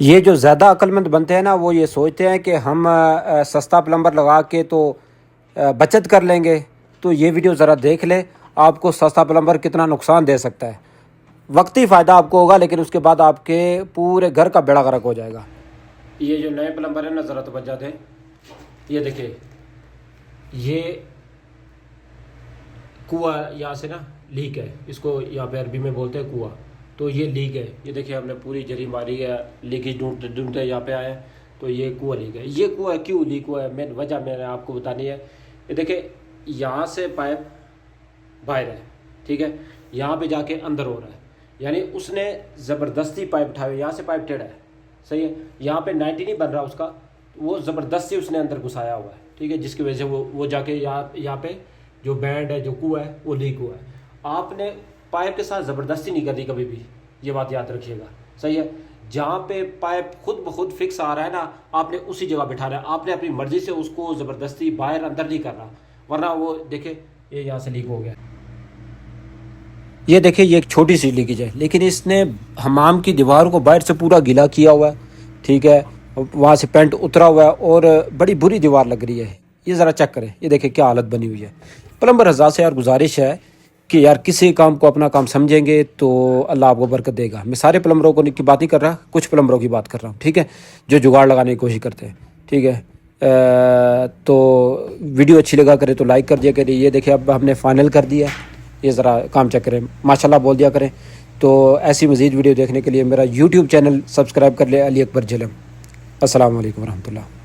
ये जो ज़्यादा अक्लमंद बनते हैं ना, वो ये सोचते हैं कि हम सस्ता प्लम्बर लगा के तो बचत कर लेंगे। तो ये वीडियो ज़रा देख ले, आपको सस्ता प्लम्बर कितना नुकसान दे सकता है। वक्ती फ़ायदा आपको होगा, लेकिन उसके बाद आपके पूरे घर का बेड़ा गर्क हो जाएगा। ये जो नए प्लम्बर है ना, ज़रा तवज्जो दें। ये देखिए, ये कुआं यहाँ से ना लीक है, इसको यहाँ पे अरबी में बोलते हैं कुआं। तो ये लीक है, ये देखिए हमने पूरी जरी मारी है, लीकेज ढूंढते ढूंढते यहाँ पे आए हैं। तो ये कुआं लीक है। ये कुआं क्यों लीक हुआ है, मेन वजह मैंने आपको बतानी है। ये देखिए, यहाँ से पाइप बाहर है, ठीक है, यहाँ पे जाके अंदर हो रहा है, यानी उसने ज़बरदस्ती पाइप उठाया। यहाँ से पाइप टेढ़ा है, सही है, यहाँ पे 90 नहीं बन रहा उसका, वो ज़बरदस्ती उसने अंदर घुसाया हुआ है, ठीक है, जिसकी वजह से वो जाके यहाँ पे जो बैंड है, जो कुआं है, वो लीक हुआ है। आपने पाइप के साथ ज़बरदस्ती नहीं करनी कभी भी, ये बात याद रखिएगा, सही है। जहाँ पे पाइप खुद ब खुद फिक्स आ रहा है ना, आपने उसी जगह बिठाना है। आपने अपनी मर्जी से उसको ज़बरदस्ती बाहर अंदर नहीं करना, वरना वो देखे ये यहाँ से लीक हो गया। ये देखिए, ये एक छोटी सी लीकेज है, लेकिन इसने हमाम की दीवार को बाहर से पूरा गीला किया हुआ है, ठीक है, वहाँ से पेंट उतरा हुआ है और बड़ी बुरी दीवार लग रही है। ये ज़रा चेक करें, ये देखिए क्या हालत बनी हुई है। प्लम्बर हज़रात से यार गुजारिश है कि यार किसी काम को अपना काम समझेंगे तो अल्लाह आपको बरकत देगा। मैं सारे प्लम्बरों को की बात नहीं कर रहा, कुछ प्लम्बरों की बात कर रहा हूँ, ठीक है, जो जुगाड़ लगाने की कोशिश करते हैं, ठीक है। तो वीडियो अच्छी लगा करे तो लाइक कर दिया करिए। ये देखिए, अब हमने फाइनल कर दिया, ये ज़रा काम चेक करें, माशाल्लाह बोल दिया करें। तो ऐसी मज़ीद वीडियो देखने के लिए मेरा यूट्यूब चैनल सब्सक्राइब कर ले, अली अकबर झिलम। अस्सलाम वालेकुम रहमतुल्लाह।